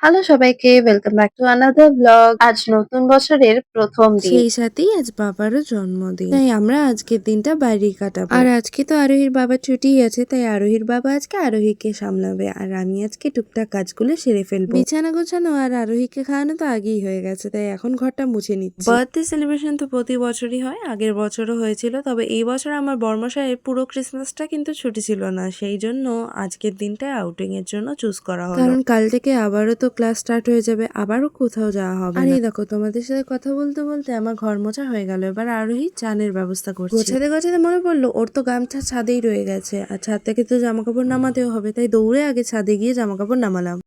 Hello সবাইকে, welcome back to another blog. আজ নতুন বছরের প্রথম দিন। সেই সাথেই আজ বাবারও জন্মদিন, তাই আমরা আজকের দিনটা বাইরেই কাটাবো। আর আজকে তো আরোহীর বাবার ছুটিই আছে, তাই আরোহীর বাবা আজকে আরোহীকে সামলাবে আর আমি আজকে টুকটাক কাজগুলো সেরে ফেলবো। বিছানা গোছানো আর আরোহীকে খাওয়ানো তো আগেই হয়ে গেছে, তাই এখন ঘরটা মুছে নিচ্ছি। বার্থডে সেলিব্রেশন তো প্রতি বছরই হয়, আগের বছরও হয়েছিল, তবে এই বছর আমার বর্মশাইয়ের পুরো ক্রিসমাসটা কিন্তু ছুটি ছিল না, সেই জন্য আজকের দিনটা আউটিং এর জন্য চুজ করা হলো। কারণ কাল থেকে আবারও তো ক্লাস স্টার্ট হয়ে যাবে, আবারও কোথাও যাওয়া হবে। আর এই দেখো, তোমাদের সাথে কথা বলতে বলতে আমার ঘর মোছা হয়ে গেল। এবার আরোহী চানের ব্যবস্থা করছে। গোছাতে গোছাতে মনে পড়লো ওর তো গামছা ছাদেই রয়ে গেছে, আর ছাদ থেকে তো জামা কাপড় নামাতেও হবে, তাই দৌড়ে আগে ছাদে গিয়ে জামা কাপড় নামালাম।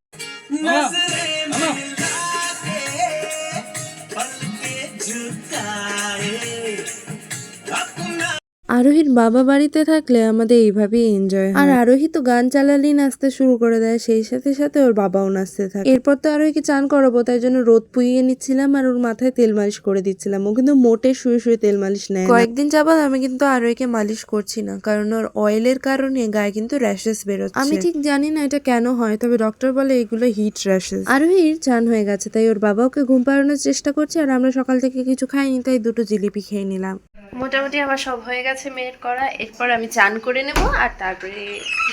আরোহীর বাবা বাড়িতে থাকলে আমাদের এইভাবেই এনজয় হয়। আর আরোহী তো গান চালালেই নাচতে শুরু করে দেয়, সেই সাথে সাথে ওর বাবাও নাচতে থাকে। এরপর তো আরোহীকে চান করাবো, তাই জন্য রোদ পুইয়ে নিচ্ছিলাম আর ওর মাথায় তেল মালিশ করে দিচ্ছিলাম। ও কিন্তু মোটে শুয়ে শুয়ে তেল মালিশ নেয় না। কয়েকদিন যাবত আমি কিন্তু আরোহীকে মালিশ করছি না, কারণ ওর অয়েলের কারণে গায়ে কিন্তু র্যাশেস বেরোচ্ছে। আমি ঠিক জানি না এটা কেন হয়, তবে ডক্টর বলে এগুলো হিট র্যাশেস। আরোহীর চান হয়ে গেছে, তাই ওর বাবা ওকে ঘুম পাড়ানোর চেষ্টা করছে, আর আমরা সকাল থেকে কিছু খাইনি, তাই দুটো জিলিপি খেয়ে নিলাম। মোটামুটি আমার সব হয়ে গেছে মেয়ের করা। এরপর আমি চান করে নেব, আর তারপরে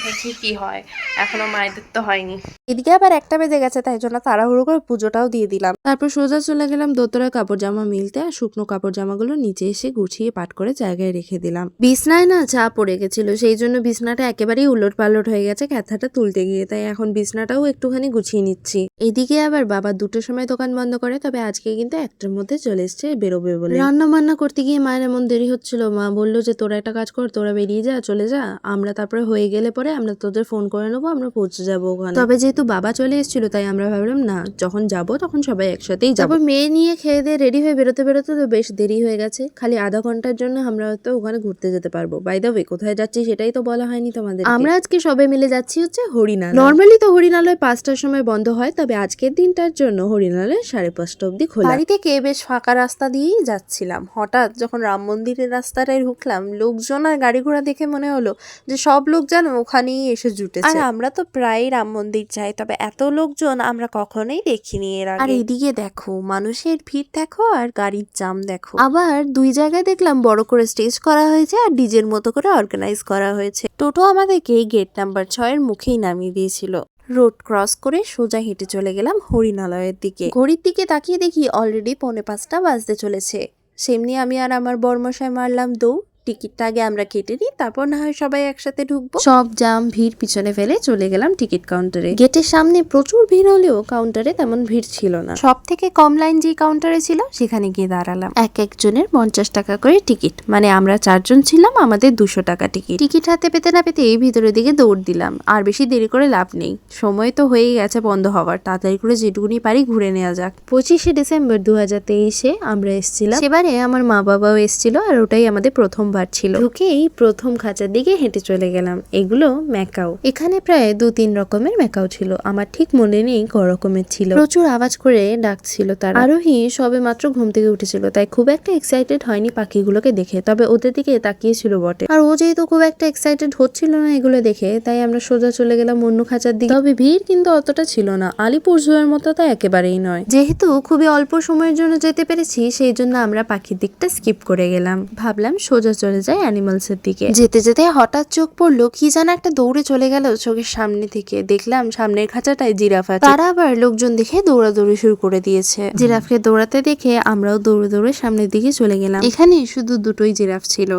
দেখি কি হয়। এখনো মায়েদের তো হয়নি। এদিকে আবার 1টা বেজে গেছে, তাই জন্য তাড়াহুড়ো করে পুজোটাও দিয়ে দিলাম। তারপর সোজা চলে গেলাম দোতলায় কাপড় জামা মিলতে, আর শুকনো কাপড় জামাগুলো নিচে এসে গুছিয়ে পাট করে জায়গায় রেখে দিলাম। বিছনায় না চা পড়ে গেছিল, সেই জন্য বিছনাটা একেবারেই উলট পালট হয়ে গেছে ক্যাথাটা তুলতে গিয়ে, তাই এখন বিছনাটাও একটুখানি গুছিয়ে নিচ্ছি। এদিকে আবার বাবা 2টোর সময় দোকান বন্ধ করে, তবে আজকে কিন্তু 1টার মধ্যে চলে এসছে বেরোবে বলে। রান্না বান্না করতে গিয়ে মায়ের এমন দেরি হচ্ছিল, মা বললো যে তোরা একটা কাজ কর, তোরা বেরিয়ে যা, চলে যা, আমরা তারপরে হয়ে গেলে পরে আমরা তোদের ফোন করে নেবো, আমরা পৌঁছে যাবো ওখানে। তবে যেহেতু বাবা চলে এসেছিল, তাই আমরা ভাবলাম না, যখন যাব তখন সবাই একসাথেই যাবো। তারপর মেয়ে নিয়ে খেয়ে দিয়ে রেডি হয়ে বেরোতে বেরোতে তো বেশ দেরি হয়ে গেছে। খালি আধা ঘন্টার জন্য আমরা হয়তো ওখানে ঘুরতে যেতে পারবো। বাই দ্য ওয়ে, কোথায় যাচ্ছি সেটাই তো বলা হয়নি তোমাদের। আমরা আজকে সবাই মিলে যাচ্ছি হচ্ছে হরিণালয়। নর্মালি তো হরিণালয় 5টার সময় বন্ধ হয়, তবে আজকের দিনটার জন্য হরিণালয় 5:30 অব্দি খোলা। বাড়ি থেকে বেশ ফাঁকা রাস্তা দিয়েই যাচ্ছিলাম, হঠাৎ যখন রাম মন্দিরের রাস্তাটায় ঢুকলাম, লোকজন আর গাড়ি ঘোড়া দেখে মনে হলো যে সব লোক যেন ওখানেই এসে জুটেছে। আর আমরা তো প্রায় রাম মন্দির যাই, তবে এত লোকজন আমরা কখনোই দেখিনি এর আগে। আর এদিকে দেখো মানুষের ভিড় দেখো, আর গাড়ির জাম দেখো। আবার 2 জায়গায় দেখলাম বড় করে স্টেজ করা হয়েছে, আর ডিজের মতো করে অর্গানাইজ করা হয়েছে। টোটো আমাদেরকে গেট নাম্বার 6 এর মুখেই নামিয়ে দিয়েছিল। রোড ক্রস করে সোজা হেঁটে চলে গেলাম হরিণালয়ের দিকে। ঘড়ির দিকে তাকিয়ে দেখি অলরেডি 4:45 বাজতে চলেছে। সেমনি আমি আর আমার বর্মশাই মারলাম দৌড়। টিকিটটা আগে আমরা কেটে নিই, তারপর না হয় সবাই একসাথে ঢুকবো। সব জাম ভিড় পিছনে ফেলে চলে গেলাম টিকিট কাউন্টারে। গেটের সামনে প্রচুর ভিড় হলেও কাউন্টারে তেমন ভিড় ছিল না। সব থেকে কম লাইন যে কাউন্টারে ছিল সেখানে গিয়ে দাঁড়ালাম। এক একজনের 50 টাকা করে টিকিট, মানে আমরা 4 জন ছিলাম, আমাদের 200 টাকা টিকিট। টিকিট হাতে পেতে না পেতে এই ভিতরের দিকে দৌড় দিলাম। আর বেশি দেরি করে লাভ নেই, সময় তো হয়েই গেছে বন্ধ হওয়ার, তাড়াতাড়ি করে যেটুকুনি পারি ঘুরে নেওয়া যাক। 25শে ডিসেম্বর 2023-এ আমরা এসেছিলাম। সেবারে আমার মা বাবাও এসেছিল, আর ওটাই আমাদের প্রথমবার ছিল। ঢুকেই প্রথম খাঁচার দিকে হেঁটে চলে গেলাম। এগুলো ম্যাকাও। এখানে প্রায় 2-3 রকমের ম্যাকাও ছিল, আমার ঠিক মনে নেই ক রকমের ছিল। প্রচুর আওয়াজ করে ডাকছিল তারা। আরোহী সবে মাত্র ঘুম থেকে উঠেছিল, তাই খুব একটা এক্সাইটেড হয়নি পাখিগুলোকে দেখে, তবে ওদের দিকে তাকিয়েছিল বটে। আর ও যেহেতু খুব একটা এক্সাইটেড হচ্ছিল না এগুলো দেখে, তাই আমরা সোজা চলে গেলাম অন্য খাঁচার দিকে। তবে ভিড় কিন্তু অতটা ছিল না, আলিপুর জুয়ের মতো তা একেবারেই নয়। যেহেতু খুবই অল্প সময়ের জন্য যেতে পেরেছি, সেই জন্য আমরা পাখির দিকটা স্কিপ করে গেলাম। ভাবলাম সোজা চলে যাই অ্যানিমালস এর দিকে। যেতে যেতে হঠাৎ চোখ পড়লো কি যেন একটা দৌড়ে চলে গেল চোখের সামনে থেকে। দেখলাম সামনের খাঁচাটায় জিরাফ আছে। তারা আবার লোকজন দেখে দৌড়াদৌড়ি শুরু করে দিয়েছে। জিরাফকে দৌড়াতে দেখে আমরাও দৌড়ে দৌড়ে সামনের দিকে চলে গেলাম। এখানে শুধু দুটোই জিরাফ ছিল।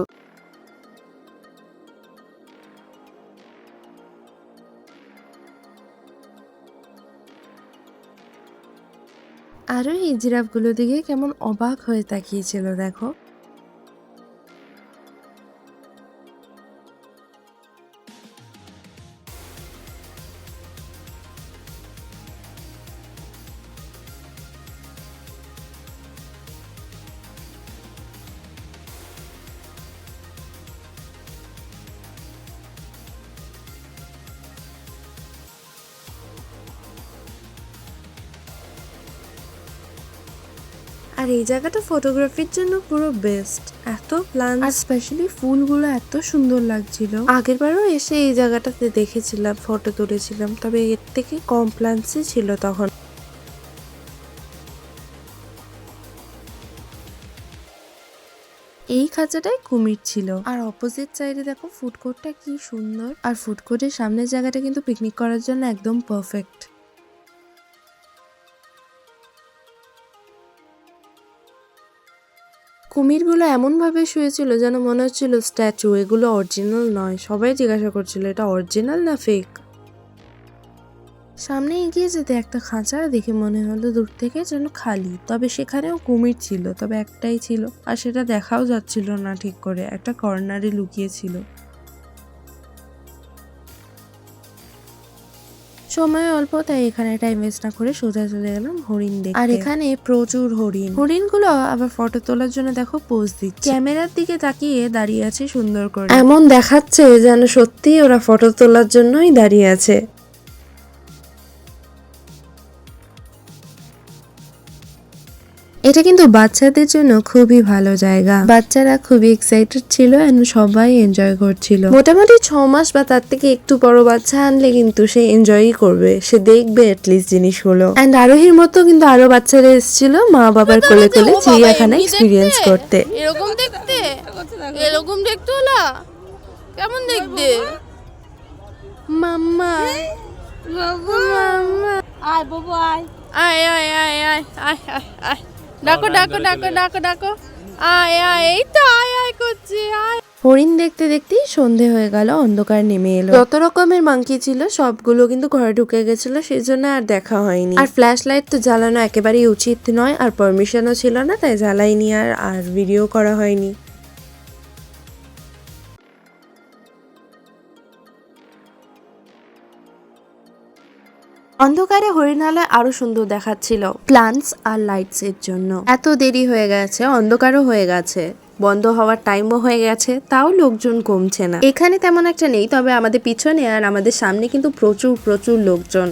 আরো এই জিরাফগুলো দিকে কেমন অবাক হয়ে তাকিয়েছিল দেখো। আর এই জায়গাটা ফটোগ্রাফির জন্য পুরো বেস্ট। এত প্লান্ট আর স্পেশালি ফুলগুলো এত সুন্দর লাগছিল। আগের বারও এসে এই জায়গাটাতে দেখেছিলাম, ফটো তুলেছিলাম, তবে এর থেকে কম প্লান্টসই ছিল তখন। এই খাঁচাটায় কুমির ছিল। আর অপোজিট সাইডে দেখো ফুড কোর্টটা কি সুন্দর। আর ফুড কোর্টের সামনের জায়গাটা কিন্তু পিকনিক করার জন্য একদম পারফেক্ট। কুমিরগুলো এমন ভাবে শুয়েছিল যেন মনে হচ্ছিল স্ট্যাচু, এগুলো অরিজিনাল নয়। সবাই জিজ্ঞাসা করছিল এটা অরিজিনাল না ফেক। সামনে এগিয়ে যেতে একটা খাঁচা দেখে মনে হলো দূর থেকে যেন খালি, তবে সেখানেও কুমির ছিল, তবে একটাই ছিল আর সেটা দেখাও যাচ্ছিল না ঠিক করে, একটা কর্নারে লুকিয়ে ছিল। সময় অল্প, তাই এখানে টাইম ওয়েস্ট না করে সোজা চলে গেলাম হরিণ দেখতে। আর এখানে প্রচুর হরিণ। হরিণগুলো আবার ফটো তোলার জন্য দেখো পোজ দিচ্ছে, ক্যামেরার দিকে তাকিয়ে দাঁড়িয়ে আছে সুন্দর করে, এমন দেখাচ্ছে যেন সত্যি ওরা ফটো তোলার জন্যই দাঁড়িয়ে আছে। এটা কিন্তু বাচ্চাদের জন্য খুবই ভালো জায়গা। বাচ্চারা খুবই এক্সাইটেড ছিল এন্ড সবাই এনজয় করছিল। মোটামুটি 6 মাস বা তার থেকে একটু বড় বাচ্চা আনলে কিন্তু সে এনজয়ই করবে, সে দেখবে এটলিস্ট জিনিসগুলো। এন্ড আরোহীর মতো কিন্তু আরো বাচ্চারা এসেছিল মা বাবার কোলে কোলে চিড়িয়াখানা এক্সপিরিয়েন্স করতে। এরকম দেখতে, এরকম দেখতে হলো কেমন দেখতে? মাম্মা মাম্মা আয় বাবু আয়। আয় আয় আয় আয় আয় আয় আয়, ডাকো ডাকো ডাকো ডাকো ডাকো, আয় আয়, এই তো আয় আয় করছি, আয়। হরিণ দেখতে দেখতেই সন্ধে হয়ে গেল, অন্ধকার নেমে এলো। যত রকমের মাংকি ছিল সবগুলো কিন্তু ঘরে ঢুকে গেছিল, সেই জন্য আর দেখা হয়নি। আর ফ্ল্যাশ লাইট তো জ্বালানো একেবারেই উচিত নয়, আর পারমিশনও ছিল না, তাই জ্বালাইনি আর ভিডিও করা হয়নি। অন্ধকারে হরিণালয় আরো সুন্দর দেখাচ্ছিল প্লান্টস আর লাইটস এর জন্য। এত দেরি হয়ে গেছে, অন্ধকারও হয়ে গেছে, বন্ধ হওয়ার টাইমও হয়ে গেছে, তাও লোকজন কমছে না। এখানে তেমন একটা নেই, তবে আমাদের পিছনে আর আমাদের সামনে কিন্তু প্রচুর প্রচুর লোকজন।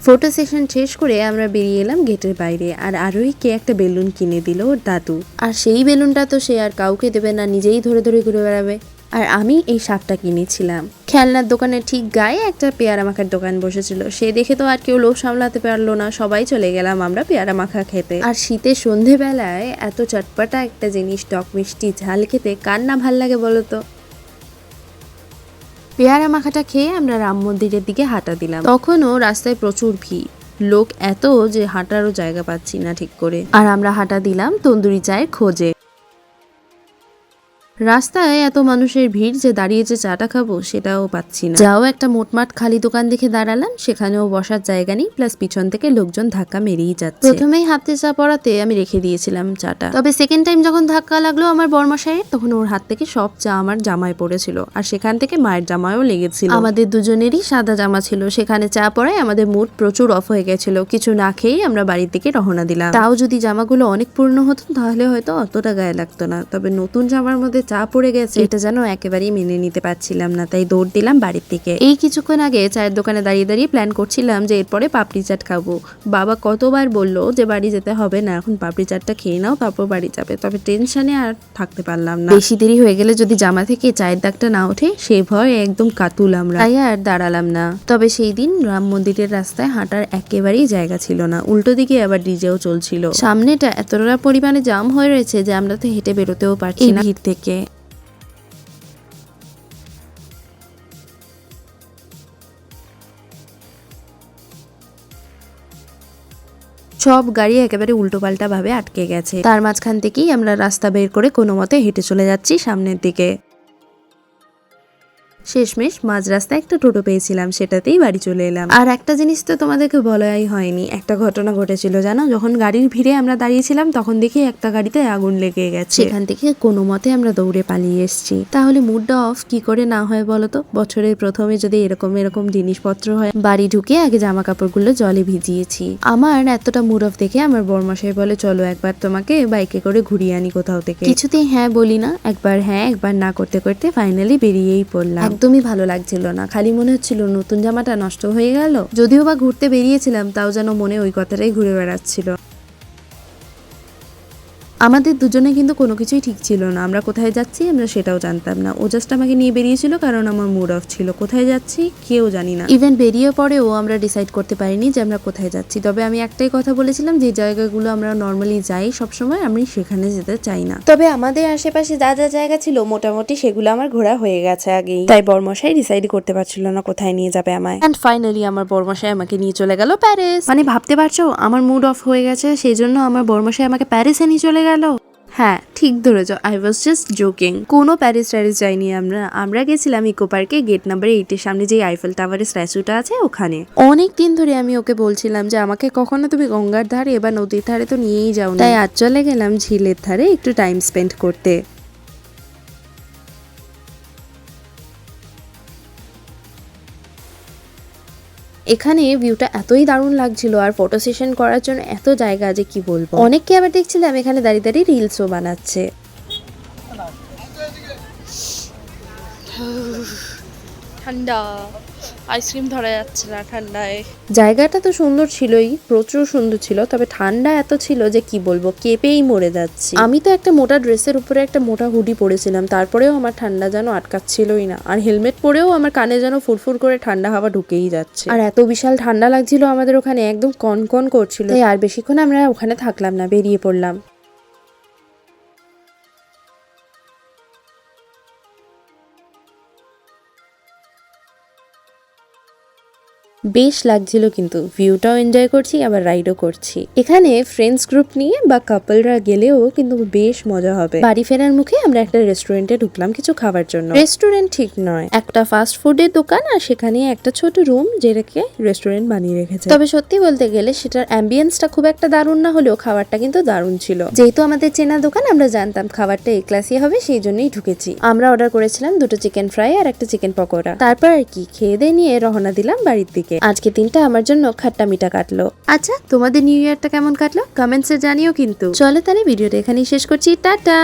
ফটো সেশন শেষ করে আমরা বেরিয়ে এলাম গেটের বাইরে। আর আরোহীকে একটা বেলুন কিনে দিল ওর দাদু, আর সেই বেলুনটা তো সে আর কাউকে দেবে না, নিজেই ধরে ধরে ঘুরে বেড়াবে। আর আমি এই সাপটা কিনেছিলাম। খেলনার দোকানের ঠিক গায়ে একটা পেয়ারা মাখার দোকান বসেছিল, সে দেখে তো আর কেউ লোভ সামলাতে পারলো না, সবাই চলে গেলাম আমরা পেয়ারা মাখা খেতে। আর শীতের সন্ধেবেলায় এত চটপটা একটা জিনিস, টক মিষ্টি ঝাল খেতে কার না ভাল লাগে বলো তো। পেয়ারা মাখাটা খেয়ে আমরা রাম মন্দিরের দিকে হাঁটা দিলাম। তখনও রাস্তায় প্রচুর ভিড়, লোক এত যে হাঁটারও জায়গা পাচ্ছি না ঠিক করে। আর আমরা হাঁটা দিলাম তন্দুরি চায়ের খোঁজে। রাস্তায় এত মানুষের ভিড় যে দাঁড়িয়ে যে চাটা খাবো সেটাও পাচ্ছি না। যাও একটা মোটমাট খালি দোকান দেখে দাঁড়ালাম, সেখানেও বসার জায়গা নেই, প্লাস পিছন থেকে লোকজন ধাক্কা মেরেই যাচ্ছে। প্রথমেই হাতে চা পড়াতে আমি রেখে দিয়েছিলাম চাটা, তবে সেকেন্ড টাইম যখন ধাক্কা লাগলো আমার বর্মশাইয়ের, তখন ওর হাত থেকে সব চা আমার জামায় পড়েছিল, আর সেখান থেকে মায়ের জামায়ও লেগেছিল। আমাদের দুজনেরই সাদা জামা ছিল, সেখানে চা পড়ায় আমাদের মুড প্রচুর অফ হয়ে গেছিল। কিছু না খেয়েই আমরা বাড়ির দিকে রওনা দিলাম। তাও যদি জামাগুলো অনেক পুরনো হতো তাহলে হয়তো অতটা গায়ে লাগতো না, তবে নতুন জামার মধ্যে চা পড়ে গেছে এটা যেন একেবারেই মেনে নিতে পারছিলাম না, তাই দৌড় দিলাম বাড়ির দিকে। এই কিছুক্ষণ আগে চায়ের দোকানে দাঁড়িয়ে দাঁড়িয়ে প্ল্যান করছিলাম যে এরপরে পাপড়ি চাট খাবো। বাবা কতবার বললো যে বাড়ি যেতে হবে না, এখন পাপড়ি চাটটা খেয়ে নাও তারপর বাড়ি যাবে, তবে টেনশনে আর থাকতে পারলাম না। বেশি দেরি হয়ে গেলে যদি জামা থেকে চায়ের দাগটা না ওঠে সে ভয়ে একদম কাতুল আমরা, তাই আর দাঁড়ালাম না। তবে সেই দিন রাম মন্দিরের রাস্তায় হাঁটার একেবারেই জায়গা ছিল না, উল্টো দিকে আবার ডিজেও চলছিল। সামনেটা এতটা পরিমাণে জাম হয়ে রয়েছে যে আমরা তো হেঁটে বেরোতেও পারছি না ভিড় থেকে। সব গাড়ি একেবারে উল্টোপাল্টা ভাবে আটকে গেছে, তার মাঝখান থেকেই আমরা রাস্তা বের করে কোনো মতে হেঁটে চলে যাচ্ছি সামনের দিকে। শেষমেশ মাঝ রাস্তায় একটা টোটো পেয়েছিলাম, সেটাতেই বাড়ি চলে এলাম। আর একটা জিনিস তো তোমাদেরকে বলাই হয়নি, একটা ঘটনা ঘটেছিল জানো। যখন গাড়ির ভিড়ে আমরা দাঁড়িয়েছিলাম তখন দেখি একটা গাড়িতে আগুন লেগে গেছে, সেখান থেকে কোনো মতে আমরা দৌড়ে পালিয়ে এসেছি। তাহলে মুডটা অফ কি করে না হয় বলো তো? বছরের প্রথমে যদি এরকম জিনিসপত্র হয়, বাড়ি ঢুকে আগে জামা কাপড়গুলো জলে ভিজিয়েছি। আমার এতটা মুড অফ দেখে আমার বরমশাই বলে চলো একবার তোমাকে বাইকে করে ঘুরিয়ে আনি কোথাও থেকে। কিছুতেই হ্যাঁ বলি না, একবার হ্যাঁ একবার না করতে করতে ফাইনালি বেরিয়েই পড়লাম। একদমই ভালো লাগছিল না, খালি মনে হচ্ছিল নতুন জামাটা নষ্ট হয়ে গেল। যদিও বা ঘুরতে বেরিয়েছিলাম, তাও যেন মনে ওই কথাটাই ঘুরে বেড়াচ্ছিল। আমাদের দুজনে কিন্তু কোনো কিছুই ঠিক ছিল না, আমরা কোথায় যাচ্ছি আমরা সেটাও জানতাম না। ও জাস্ট আমাকে নিয়ে বেরিয়েছিল কারণ আমার মুড অফ ছিল। কোথায় যাচ্ছি কেউ জানি না, ইভেন বেরিয়ে পরেও আমরা ডিসাইড করতে পারিনি যে আমরা কোথায় যাচ্ছি। তবে আমি একটাই কথা বলেছিলাম, যে জায়গাগুলো আমরা নর্মালি যাই সবসময় আমি সেখানে যেতে চাই না। তবে আমাদের আশেপাশে যা যা জায়গা ছিল মোটামুটি সেগুলো আমার ঘোরা হয়ে গেছে আগেই, তাই বরমশাই ডিসাইড করতে পারছিল না কোথায় নিয়ে যাবে আমায়। এন্ড ফাইনালি আমার বরমশাই আমাকে নিয়ে চলে গেল প্যারিস। মানে ভাবতে পারছো আমার মুড অফ হয়ে গেছে সেই জন্য আমার বরমশাই আমাকে প্যারিসে নিয়ে চলে গেল। হ্যাঁ ঠিক ধরেছো, আই ওয়াজ জাস্ট জোকিং। কোনো প্যারিস ট্যারিস যাইনি আমরা গেছিলাম ইকো পার্কে, গেট নাম্বার 8 এর সামনে যে আইফেল টাওয়ারের স্ট্যাচুটা আছে ওখানে। অনেক দিন ধরে আমি ওকে বলছিলাম যে আমাকে কখনো তুমি গঙ্গার ধারে বা নদীর ধারে তো নিয়েই যাও না, তাই আজ চলে গেলাম ঝিলের ধারে একটু টাইম স্পেন্ড করতে। এখানে ভিউটা এতই দারুণ লাগছিল আর ফটো সেশন করার জন্য এত জায়গা যে কি বলবো। অনেককে আবার দেখছিলাম এখানে দাঁড়িয়ে দাঁড়িয়ে রিলসও বানাচ্ছে। ঠান্ডা, আইসক্রিম ধরা যাচ্ছে না ঠান্ডায়। জায়গাটা তো সুন্দর ছিলই, প্রচুর সুন্দর ছিল, তবে ঠান্ডা এত ছিল যে কি বলবো, কেঁপেই মরে যাচ্ছি। আমি তো একটা মোটা ড্রেসের উপরে একটা মোটা হুডি পরেছিলাম, তারপরেও আমার ঠান্ডা যেন আটকাচ্ছিলই না। আর হেলমেট পরেও আমার কানে যেন ফুরফুর করে ঠান্ডা হাওয়া ঢুকেই যাচ্ছে। আর এত বিশাল ঠান্ডা লাগছিল আমাদের ওখানে, একদম কনকন করছিল। তাই আর বেশিক্ষণ আমরা ওখানে থাকলাম না, বেরিয়ে পড়লাম। বেশ লাগছিল, কিন্তু ভিউটাও এনজয় করছি আবার রাইডও করছি। এখানে ফ্রেন্ডস গ্রুপ নিয়ে বা কাপলরা গেলেও কিন্তু বেশ মজা হবে। বাড়ি ফেরার মুখে আমরা একটা রেস্টুরেন্টে ঢুকলাম কিছু খাবার জন্য। রেস্টুরেন্ট ঠিক নয়, একটা ফাস্ট ফুডের দোকান, আর সেখানে একটা ছোট রুম যেটাকে রেস্টুরেন্ট বানিয়ে রেখেছে। তবে সত্যি বলতে গেলে সেটার অ্যাম্বিয়েন্সটা খুব একটা দারুণ না হলেও খাবারটা কিন্তু দারুণ ছিল। যেহেতু আমাদের চেনা দোকান আমরা জানতাম খাবারটা এই ক্লাসই হবে, সেই জন্যই ঢুকেছি। আমরা অর্ডার করেছিলাম 2টো চিকেন ফ্রাই আর একটা চিকেন পকোড়া। তারপর আর কি খেয়ে দিয়ে নিয়ে রওনা দিলাম বাড়ির দিকে। আজকে দিনটা আমার জন্য খাট্টা মিঠা কাটলো। আচ্ছা তোমাদের নিউ ইয়ারটা কেমন কাটলো কমেন্টসে জানিও কিন্তু। চলো তাহলে ভিডিওটা এখানেই শেষ করছি, টাটা।